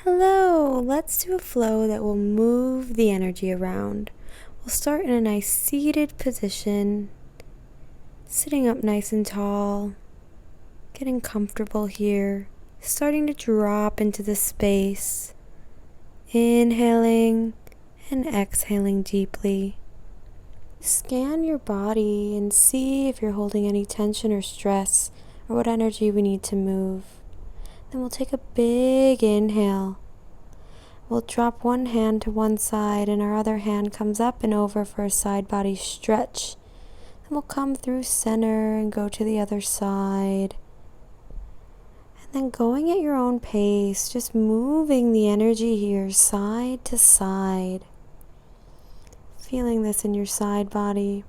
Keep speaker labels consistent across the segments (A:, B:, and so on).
A: Hello, let's do a flow that will move the energy around. We'll start in a nice seated position, sitting up nice and tall, getting comfortable here, starting to drop into the space, inhaling and exhaling deeply. Scan your body and see if you're holding any tension or stress or what energy we need to move. Then we'll take a big inhale. We'll drop one hand to one side and our other hand comes up and over for a side body stretch. Then we'll come through center and go to the other side. And then going at your own pace, just moving the energy here side to side. Feeling this in your side body.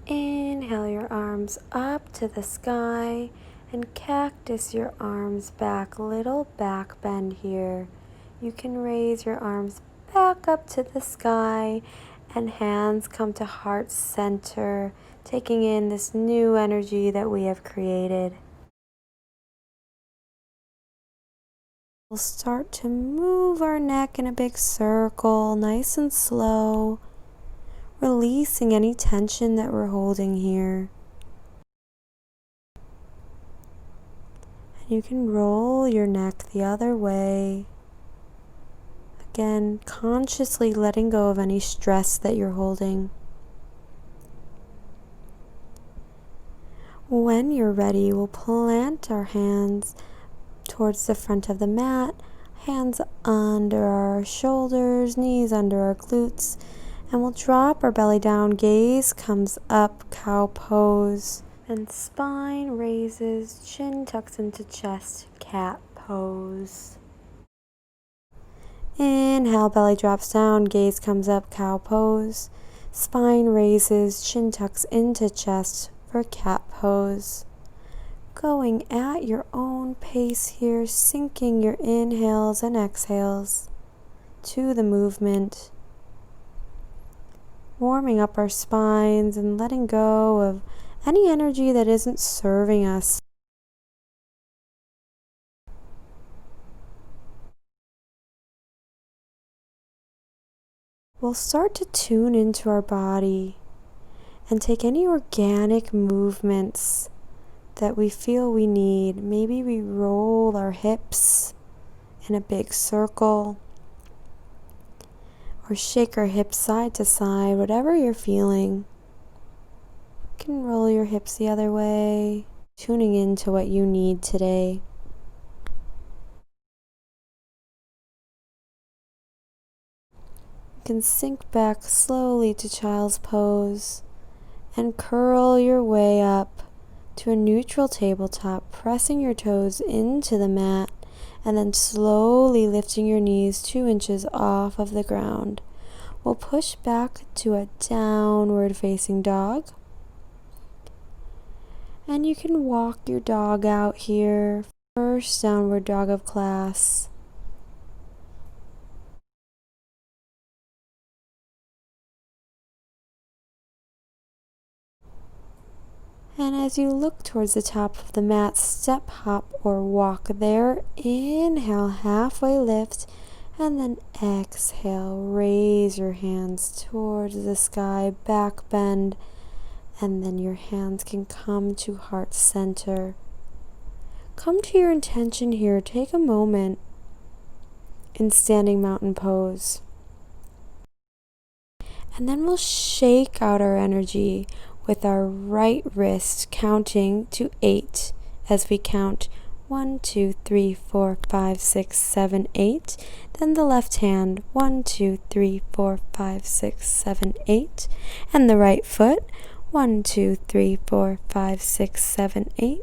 A: Inhale your arms up to the sky and cactus your arms back, little back bend here. You can raise your arms back up to the sky and hands come to heart center, taking in this new energy that we have created. We'll start to move our neck in a big circle, nice and slow, releasing any tension that we're holding here. And you can roll your neck the other way. Again, consciously letting go of any stress that you're holding. When you're ready, we'll plant our hands towards the front of the mat, hands under our shoulders, knees under our glutes, and we'll drop our belly down, gaze comes up, cow pose, and spine raises, chin tucks into chest, cat pose. Inhale, belly drops down, gaze comes up, cow pose. Spine raises, chin tucks into chest for cat pose. Going at your own pace here, syncing your inhales and exhales to the movement. Warming up our spines and letting go of any energy that isn't serving us. We'll start to tune into our body and take any organic movements that we feel we need. Maybe we roll our hips in a big circle or shake our hips side to side, whatever you're feeling. You can roll your hips the other way, tuning into what you need today. You can sink back slowly to child's pose and curl your way up to a neutral tabletop, pressing your toes into the mat and then slowly lifting your knees 2 inches off of the ground. We'll push back to a downward facing dog. And you can walk your dog out here, first downward dog of class. And as you look towards the top of the mat, step, hop, or walk there. Inhale, halfway lift, and then exhale, raise your hands towards the sky, back bend, and then your hands can come to heart center. Come to your intention here. Take a moment in standing mountain pose. And then we'll shake out our energy with our right wrist, counting to 8 as we count 1, 2, 3, 4, 5, 6, 7, 8. Then the left hand, 1, 2, 3, 4, 5, 6, 7, 8. And the right foot, 1, 2, 3, 4, 5, 6, 7, 8.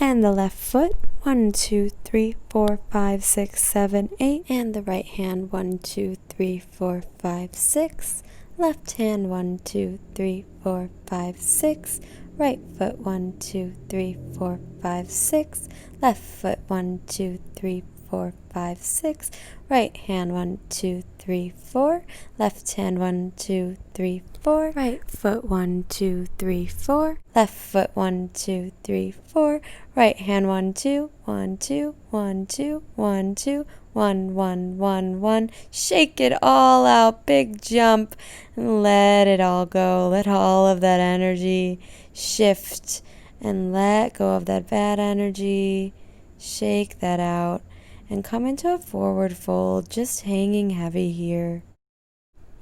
A: And the left foot, 1, 2, 3, 4, 5, 6, 7, 8. And the right hand, 1, 2, 3, 4, 5, 6. Left hand, 1, 2, 3, 4, 5, 6. Right foot, 1, 2, 3, 4, 5, 6. Left foot, 1, 2, 3, 4, 5, 6. Right hand 1, 2, 3, 4. Left hand 1, 2, 3, 4. Right foot 1, 2, 3, 4. Left foot 1, 2, 3, 4. Right hand 1, 2, 1, 2, 1, 2, 1, 2, 1, 1, 1, 1. Shake it all out. Big jump. And let it all go. Let all of that energy shift and let go of that bad energy. Shake that out and come into a forward fold, just hanging heavy here.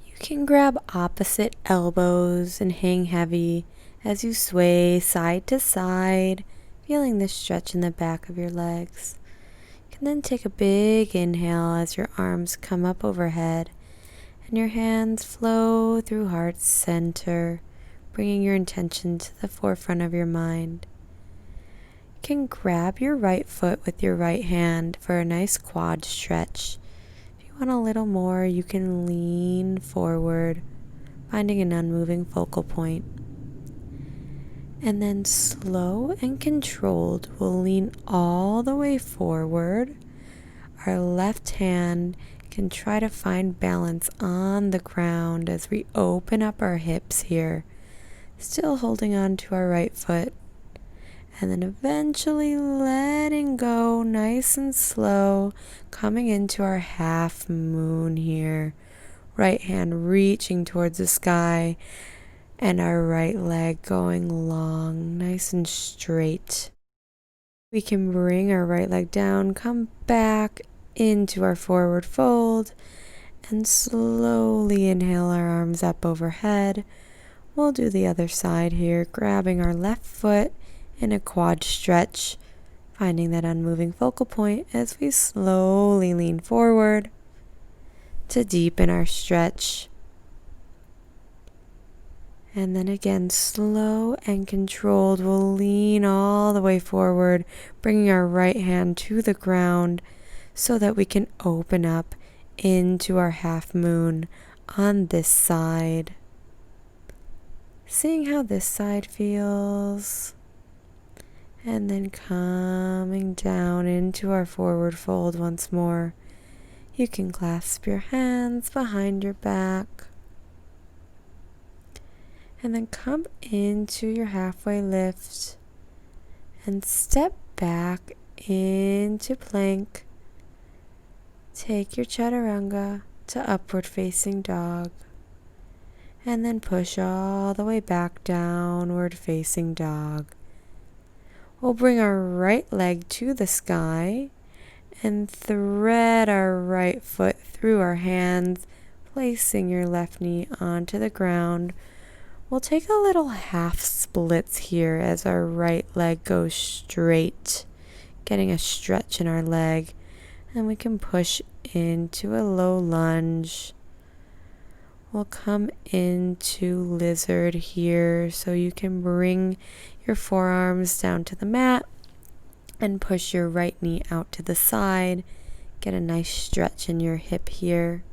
A: You can grab opposite elbows and hang heavy as you sway side to side, feeling the stretch in the back of your legs. You can then take a big inhale as your arms come up overhead and your hands flow through heart center, bringing your intention to the forefront of your mind. You can grab your right foot with your right hand for a nice quad stretch. If you want a little more, you can lean forward, finding an unmoving focal point. And then slow and controlled, we'll lean all the way forward. Our left hand can try to find balance on the ground as we open up our hips here, still holding on to our right foot. And then eventually letting go nice and slow, coming into our half moon here. Right hand reaching towards the sky and our right leg going long, nice and straight. We can bring our right leg down, come back into our forward fold, and slowly inhale our arms up overhead. We'll do the other side here, grabbing our left foot in a quad stretch, finding that unmoving focal point as we slowly lean forward to deepen our stretch. And then again, slow and controlled, we'll lean all the way forward, bringing our right hand to the ground so that we can open up into our half moon on this side. Seeing how this side feels. And then coming down into our forward fold once more. You can clasp your hands behind your back. And then come into your halfway lift. And step back into plank. Take your chaturanga to upward facing dog. And then push all the way back downward facing dog. We'll bring our right leg to the sky and thread our right foot through our hands, placing your left knee onto the ground. We'll take a little half splits here as our right leg goes straight, getting a stretch in our leg, and we can push into a low lunge. We'll come into lizard here, so you can bring your forearms down to the mat and push your right knee out to the side. Get a nice stretch in your hip here.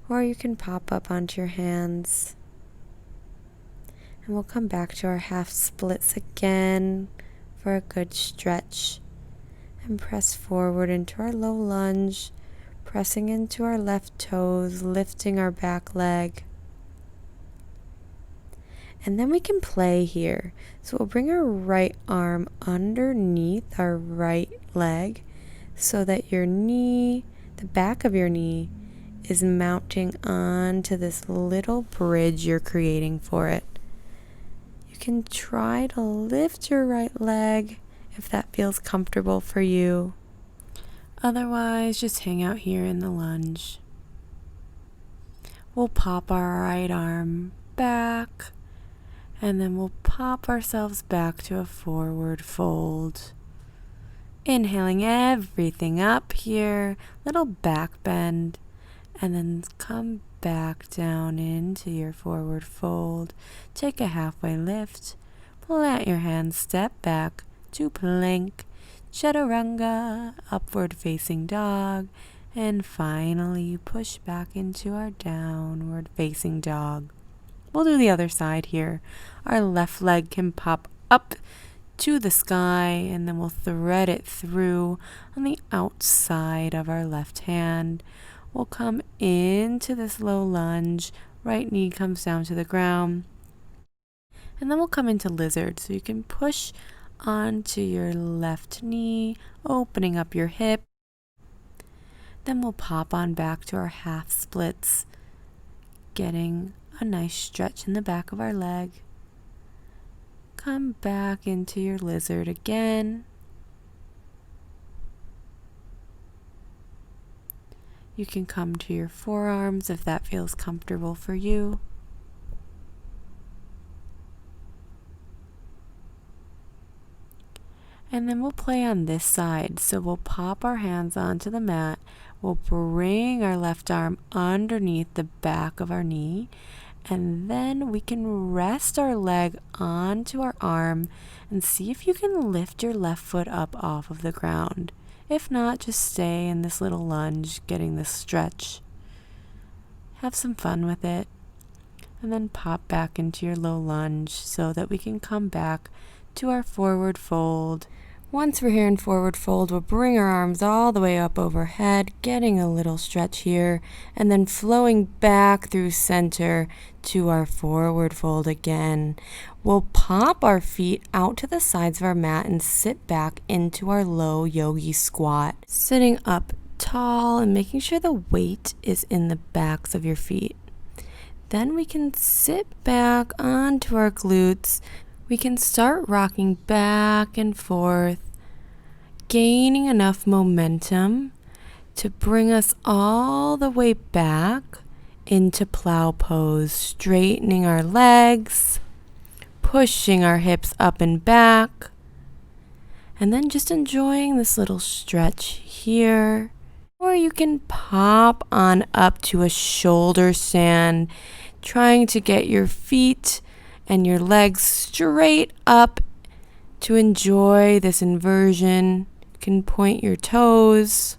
A: Or you can pop up onto your hands. And we'll come back to our half splits again for a good stretch. And press forward into our low lunge, pressing into our left toes, lifting our back leg. And then we can play here. So we'll bring our right arm underneath our right leg so that your knee, the back of your knee, is mounting onto this little bridge you're creating for it. You can try to lift your right leg if that feels comfortable for you. Otherwise, just hang out here in the lunge. We'll pop our right arm back, and then we'll pop ourselves back to a forward fold. Inhaling everything up here, little back bend, and then come back down into your forward fold. Take a halfway lift, plant your hands, step back to plank, chaturanga, upward facing dog, and finally push back into our downward facing dog. We'll do the other side here. Our left leg can pop up to the sky, and then we'll thread it through on the outside of our left hand. We'll come into this low lunge, right knee comes down to the ground, and then we'll come into lizard. So you can push onto your left knee, opening up your hip. Then we'll pop on back to our half splits, getting a nice stretch in the back of our leg. Come back into your lizard again. You can come to your forearms if that feels comfortable for you. And then we'll play on this side. So we'll pop our hands onto the mat. We'll bring our left arm underneath the back of our knee. And then we can rest our leg onto our arm and see if you can lift your left foot up off of the ground. If not, just stay in this little lunge, getting this stretch. Have some fun with it. And then pop back into your low lunge so that we can come back to our forward fold. Once we're here in forward fold, we'll bring our arms all the way up overhead, getting a little stretch here, and then flowing back through center to our forward fold again. We'll pop our feet out to the sides of our mat and sit back into our low yogi squat, sitting up tall and making sure the weight is in the backs of your feet. Then we can sit back onto our glutes. We can start rocking back and forth, gaining enough momentum to bring us all the way back into plow pose, straightening our legs, pushing our hips up and back, and then just enjoying this little stretch here. Or you can pop on up to a shoulder stand, trying to get your feet and your legs straight up to enjoy this inversion. You can point your toes.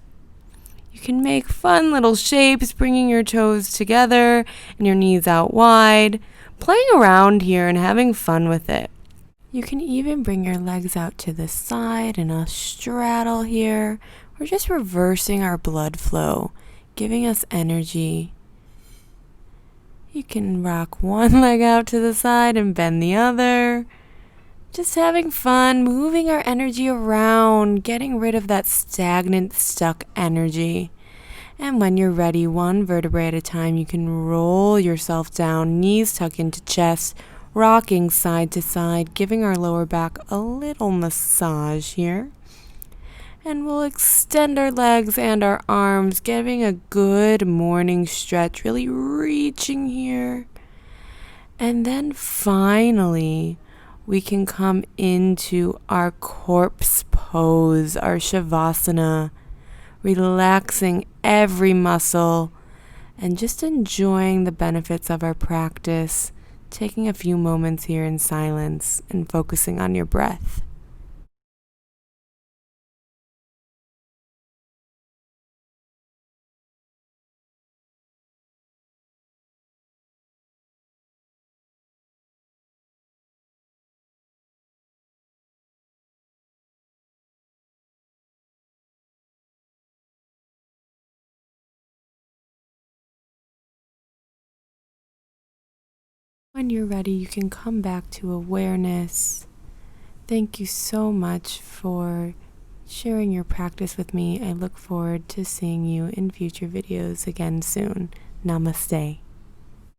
A: You can make fun little shapes, bringing your toes together and your knees out wide, playing around here and having fun with it. You can even bring your legs out to the side in a straddle here. We're just reversing our blood flow, giving us energy. You can rock one leg out to the side and bend the other. Just having fun, moving our energy around, getting rid of that stagnant, stuck energy. And when you're ready, one vertebrae at a time, you can roll yourself down, knees tuck into chest, rocking side to side, giving our lower back a little massage here. And we'll extend our legs and our arms, giving a good morning stretch, really reaching here. And then finally, we can come into our corpse pose, our shavasana, relaxing every muscle and just enjoying the benefits of our practice, taking a few moments here in silence and focusing on your breath. When you're ready, you can come back to awareness. Thank you so much for sharing your practice with me. I look forward to seeing you in future videos again soon. Namaste.